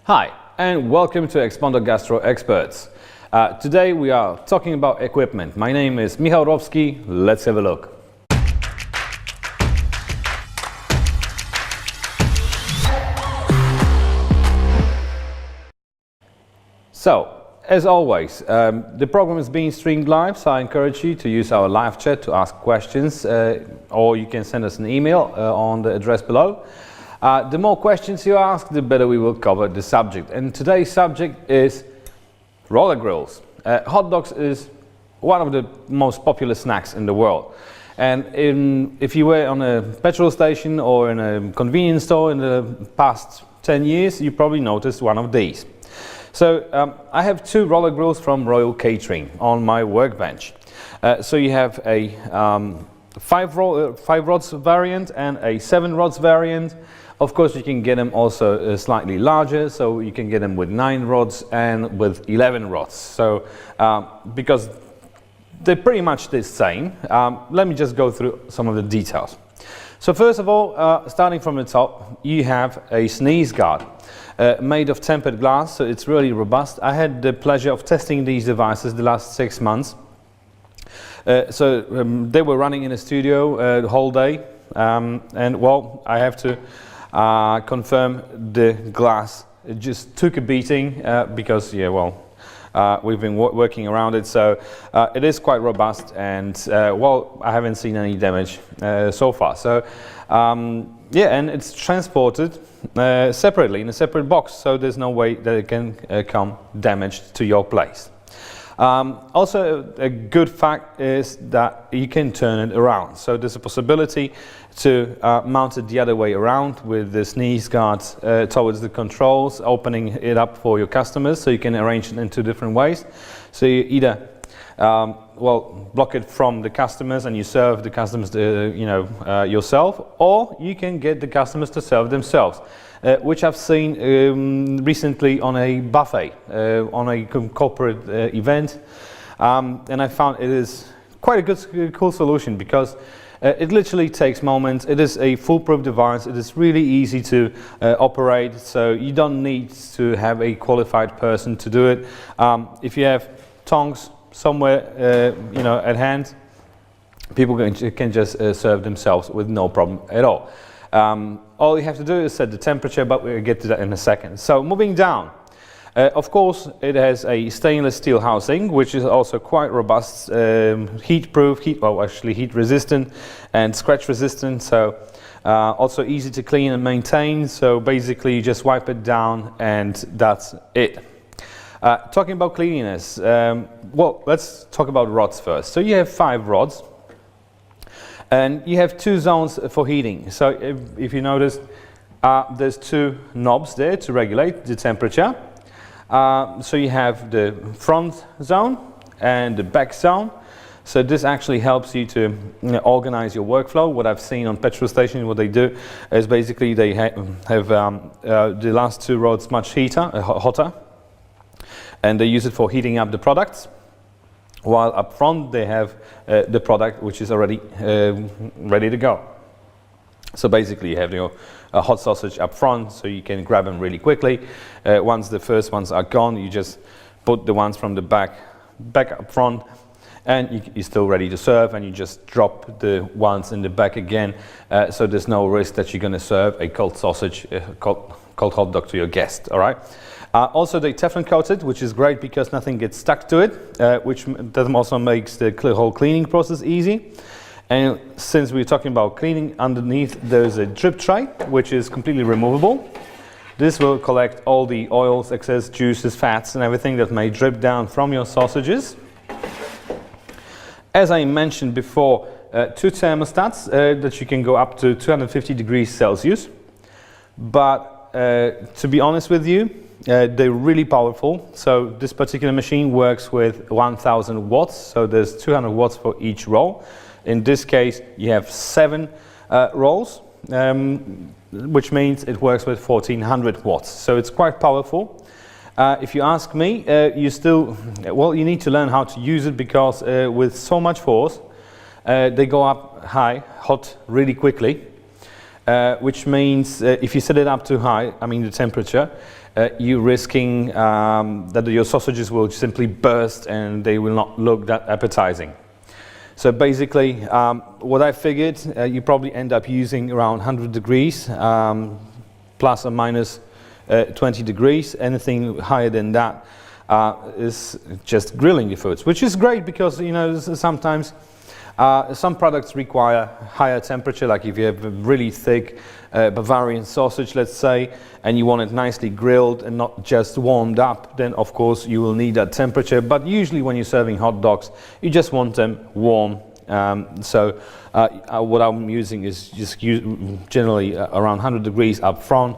Hi, and welcome to Expondo Gastro Experts. Today we are talking about equipment. My name is Michał Rowski. Let's have a look. So, as always, the program is being streamed live, so I encourage you to use our live chat to ask questions, or you can send us an email on the address below. The more questions you ask, the better we will cover the subject. And today's subject is roller grills. Hot dogs is one of the most popular snacks in the world. And if you were on a petrol station or in a convenience store in the past 10 years, you probably noticed one of these. So I have two roller grills from Royal Catering on my workbench. So you have a 5 rods variant and a 7 rods variant. Of course, you can get them also slightly larger, so you can get them with 9 rods and with 11 rods. So because they're pretty much the same, let me just go through some of the details. So first of all, starting from the top, you have a sneeze guard made of tempered glass, so it's really robust. I had the pleasure of testing these devices the last 6 months. They were running in a studio the whole day, and well, I have to confirm the glass. It just took a beating because, yeah, well, we've been working around it, so it is quite robust, and well, I haven't seen any damage so far. So yeah, and it's transported separately in a separate box, so there's no way that it can come damaged to your place. Also, a good fact is that you can turn it around. So there's a possibility to mount it the other way around with the sneeze guard towards the controls, opening it up for your customers, so you can arrange it in 2 different ways. So you either well, block it from the customers and you serve the customers yourself, or you can get the customers to serve themselves. Which I've seen recently on a buffet, on a corporate event, and I found it is quite a cool solution because it literally takes moments. It is a foolproof device. It is really easy to operate, so you don't need to have a qualified person to do it. If you have tongs somewhere, at hand, people can just serve themselves with no problem at all. All you have to do is set the temperature, but we'll get to that in a second. So moving down, of course, it has a stainless steel housing, which is also quite robust, heat-proof, heat resistant and scratch resistant. So also easy to clean and maintain. So basically, you just wipe it down, and that's it. Talking about cleanliness, well, let's talk about rods first. So you have 5 rods. And you have 2 zones for heating. So if you notice, there's 2 knobs there to regulate the temperature. So you have the front zone and the back zone. So this actually helps you to organize your workflow. What I've seen on petrol stations, what they do is basically they have the last 2 rods much hotter, and they use it for heating up the products. While up front they have the product which is already ready to go. So basically you have your hot sausage up front, so you can grab them really quickly. Once the first ones are gone, you just put the ones from the back up front, and you're still ready to serve, and you just drop the ones in the back again, so there's no risk that you're going to serve a cold sausage, cold hot dog to your guest. All right. Also, they Teflon coated, which is great because nothing gets stuck to it, which also makes the whole cleaning process easy. And since we're talking about cleaning, underneath there's a drip tray, which is completely removable. This will collect all the oils, excess juices, fats, and everything that may drip down from your sausages. As I mentioned before, 2 thermostats that you can go up to 250 degrees Celsius. But to be honest with you, they're really powerful. So this particular machine works with 1000 watts, so there's 200 watts for each roll. In this case, you have 7 rolls, which means it works with 1400 watts. So it's quite powerful. If you ask me, you need to learn how to use it because with so much force, they go up hot really quickly. which means if you set it up too high, I mean the temperature, you're risking that your sausages will simply burst and they will not look that appetizing. So basically, what I figured, you probably end up using around 100 degrees, plus or minus 20 degrees. Anything higher than that is just grilling your foods, which is great because, you know, sometimes some products require higher temperature, like if you have a really thick Bavarian sausage, let's say, and you want it nicely grilled and not just warmed up, then of course you will need that temperature. But usually when you're serving hot dogs, you just want them warm. So what I'm using is just generally around 100 degrees up front,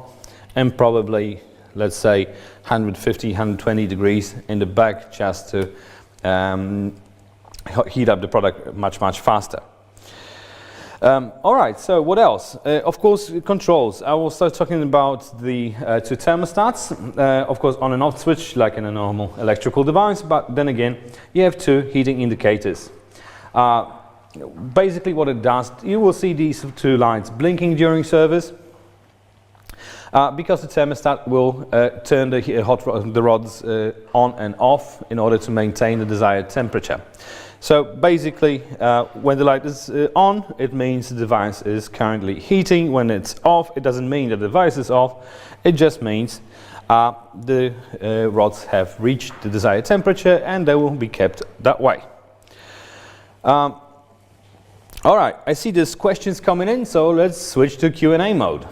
and probably, let's say, 150, 120 degrees in the back, just to heat up the product much faster. All right, so what else? Of course, controls. I will start talking about the two thermostats. Of course, on and off switch, like in a normal electrical device, but then again, you have two heating indicators. Basically what it does, you will see these two lights blinking during service, because the thermostat will turn the rods on and off in order to maintain the desired temperature. So basically, when the light is on, it means the device is currently heating. When it's off, it doesn't mean the device is off. It just means the rods have reached the desired temperature and they will be kept that way. All right, I see there's questions coming in, so let's switch to Q&A mode.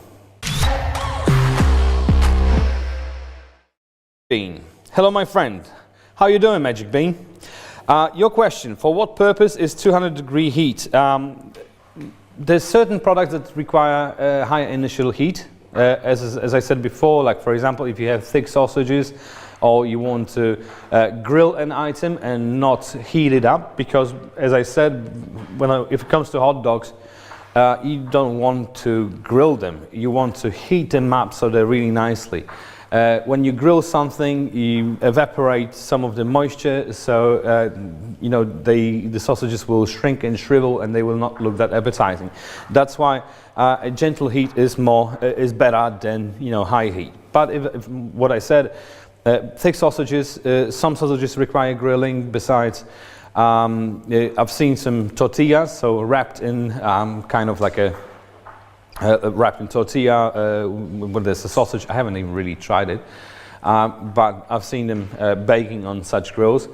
Bean. Hello, my friend. How you doing, Magic Bean? Your question, for what purpose is 200-degree heat? There's certain products that require higher initial heat. As I said before, like for example, if you have thick sausages or you want to grill an item and not heat it up, because as I said, if it comes to hot dogs, you don't want to grill them. You want to heat them up so they're really nicely. When you grill something, you evaporate some of the moisture, so you know the sausages will shrink and shrivel, and they will not look that appetizing. That's why a gentle heat is better than, you know, high heat. But if what I said, thick sausages, some sausages require grilling. Besides, I've seen some tortillas, so wrapped in kind of like a wrapped in tortilla, when there's a sausage. I haven't even really tried it, but I've seen them baking on such grills.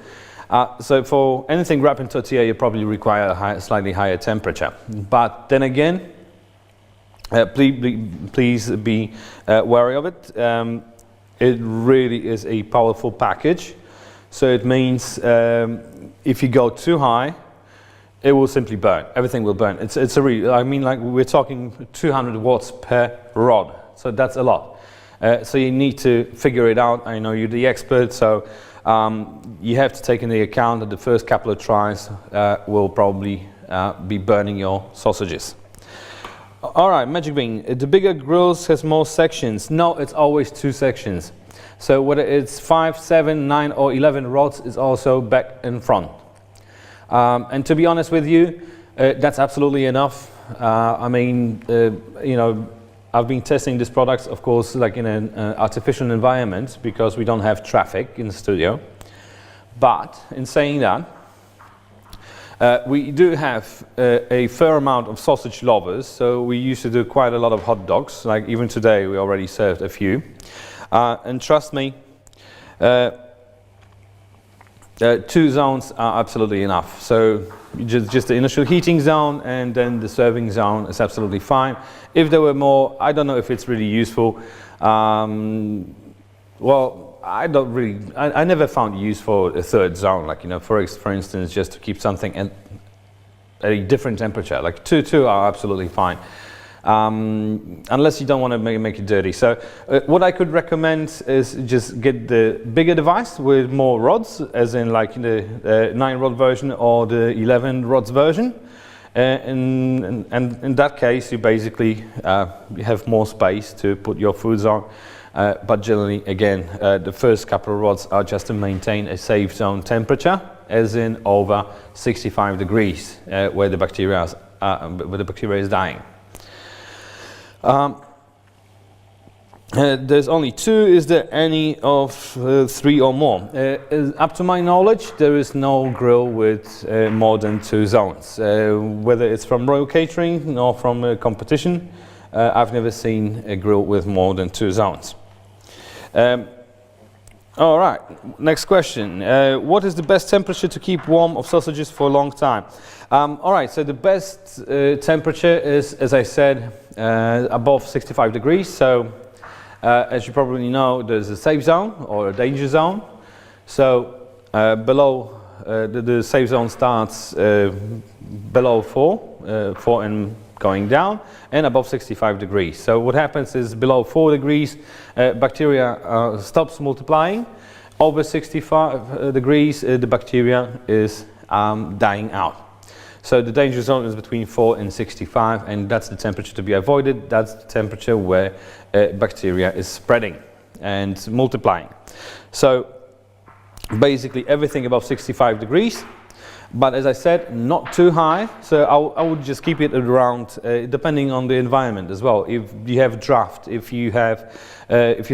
So for anything wrapped in tortilla, you probably require a slightly higher temperature. But then again, please be wary of it. It really is a powerful package. So it means if you go too high, it will simply burn. Everything will burn. It's a I mean, like, we're talking 200 watts per rod. So that's a lot. So you need to figure it out. I know you're the expert, so you have to take into account that the first couple of tries will probably be burning your sausages. All right, Magic Bean. The bigger grills has more sections. No, it's always two sections. So whether it's 5, 7, 9 or 11 rods is also back and front. And to be honest with you, that's absolutely enough. I mean, you know, I've been testing these products, of course, like in an artificial environment, because we don't have traffic in the studio. But in saying that, we do have a fair amount of sausage lovers, so we used to do quite a lot of hot dogs. Like even today, we already served a few. And trust me, 2 zones are absolutely enough. So just the initial heating zone and then the serving zone is absolutely fine. If there were more, I don't know if it's really useful. Well, I don't really, I never found use for a 3rd zone, like, you know, for instance, just to keep something at a different temperature. Like 2 are absolutely fine. Unless you don't want to make it dirty. So what I could recommend is just get the bigger device with more rods, as in like the 9-rod version or the 11 rods version. And in that case, you basically have more space to put your foods on. But generally, again, the first couple of rods are just to maintain a safe zone temperature, as in over 65 degrees, where the bacteria is dying. There's only 2. Is there any of 3 or more? Up to my knowledge, there is no grill with more than 2 zones. Whether it's from Royal Catering or from a competition, I've never seen a grill with more than 2 zones. All right, next question. What is the best temperature to keep warm of sausages for a long time? All right, so the best temperature is, as I said, above 65 degrees. So as you probably know, there's a safe zone or a danger zone. So below, the safe zone starts below 4 and going down, and above 65 degrees. So what happens is below 4 degrees, bacteria stops multiplying. Over 65 degrees, the bacteria is dying out. So the danger zone is between 4 and 65, and that's the temperature to be avoided. That's the temperature where bacteria is spreading and multiplying. So basically everything above 65 degrees, but as I said, not too high. So I would just keep it around, depending on the environment as well. If you have draft, if you're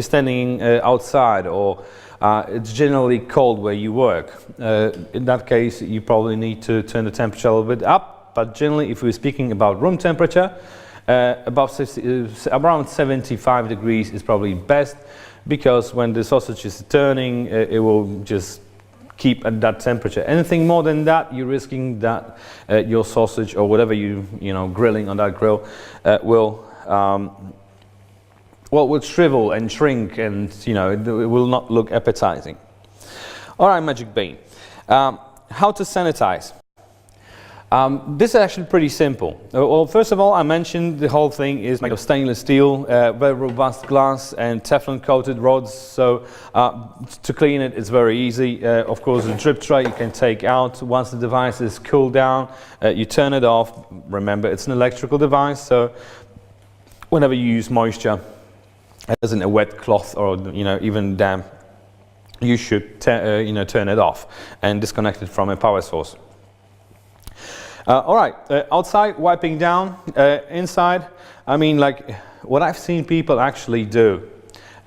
standing outside, or it's generally cold where you work, in that case you probably need to turn the temperature a little bit up. But generally, if we're speaking about room temperature, around 75 degrees is probably best, because when the sausage is turning, it will just keep at that temperature. Anything more than that, you're risking that your sausage or whatever you know grilling on that grill will shrivel and shrink, and it will not look appetizing. All right, Magic Bean. How to sanitize? This is actually pretty simple. Well, first of all, I mentioned the whole thing is made of stainless steel, very robust glass and Teflon coated rods. So to clean it, it's very easy. Of course, the drip tray you can take out. Once the device is cooled down, you turn it off. Remember, it's an electrical device, so whenever you use moisture, as in a wet cloth or even damp, you should turn it off and disconnect it from a power source. All right, outside wiping down, inside, I mean, like what I've seen people actually do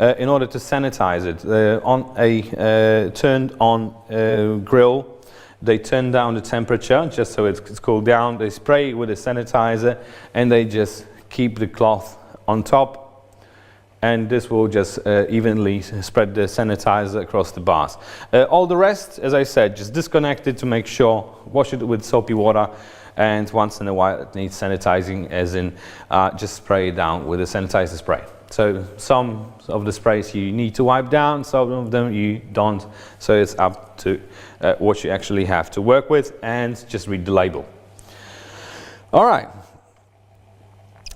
in order to sanitize it, on a turned on grill, they turn down the temperature just so it's cooled down, they spray it with a sanitizer, and they just keep the cloth on top, and this will just evenly spread the sanitizer across the bars. All the rest, as I said, just disconnect it to make sure, wash it with soapy water, and once in a while it needs sanitizing, as in just spray it down with a sanitizer spray. So some of the sprays you need to wipe down, some of them you don't, so it's up to what you actually have to work with, and just read the label. All right.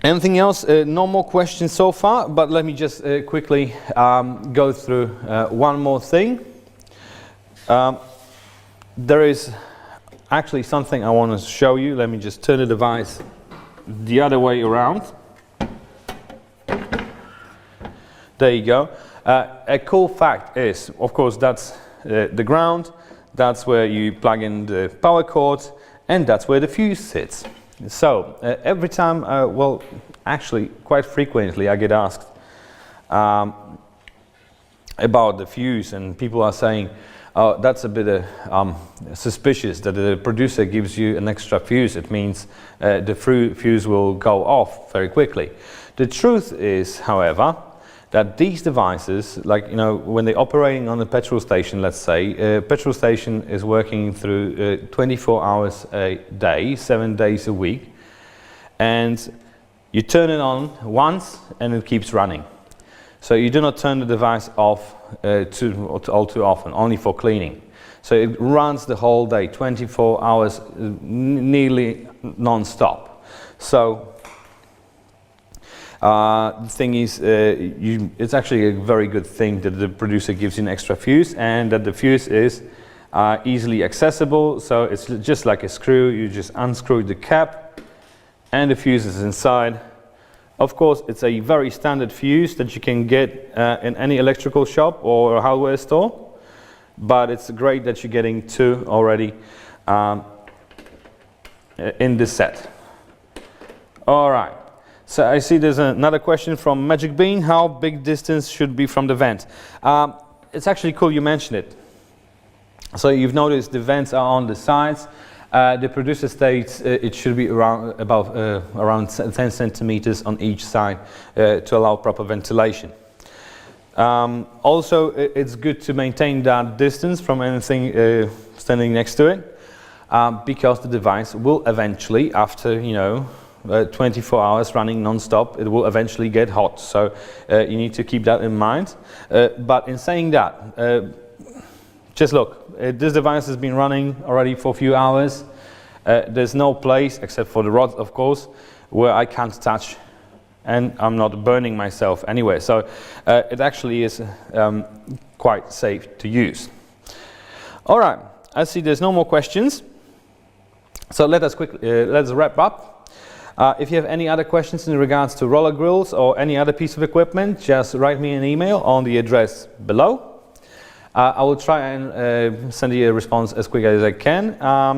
Anything else? No more questions so far, but let me just quickly go through one more thing. There is actually something I want to show you. Let me just turn the device the other way around. There you go. A cool fact is, of course, that's the ground, that's where you plug in the power cord, and that's where the fuse sits. So every time, well, actually quite frequently I get asked about the fuse, and people are saying, oh, that's a bit suspicious that the producer gives you an extra fuse. It means the fuse will go off very quickly. The truth is, however, that these devices, like when they're operating on a petrol station, let's say, a petrol station is working through 24 hours a day, 7 days a week, and you turn it on once and it keeps running. So you do not turn the device off all too often, only for cleaning. So it runs the whole day, 24 hours, nearly non-stop. So the thing is, it's actually a very good thing that the producer gives you an extra fuse, and that the fuse is easily accessible. So it's just like a screw. You just unscrew the cap, and the fuse is inside. Of course, it's a very standard fuse that you can get in any electrical shop or hardware store, but it's great that you're getting two already in this set. All right. So I see there's another question from Magic Bean. How big distance should be from the vent? It's actually cool you mentioned it. So you've noticed the vents are on the sides. The producer states it should be around 10 centimeters on each side to allow proper ventilation. Also, it's good to maintain that distance from anything standing next to it, because the device will eventually, after 24 hours running non-stop, it will eventually get hot. So you need to keep that in mind. But in saying that, just look, this device has been running already for a few hours. There's no place, except for the rods of course, where I can't touch, and I'm not burning myself anyway. So it actually is quite safe to use. All right, I see there's no more questions. So let's wrap up. If you have any other questions in regards to roller grills or any other piece of equipment, just write me an email on the address below. I will try and send you a response as quick as I can.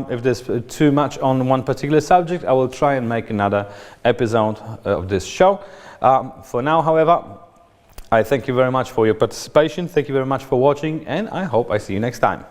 If there's too much on one particular subject, I will try and make another episode of this show. For now, however, I thank you very much for your participation. Thank you very much for watching, and I hope I see you next time.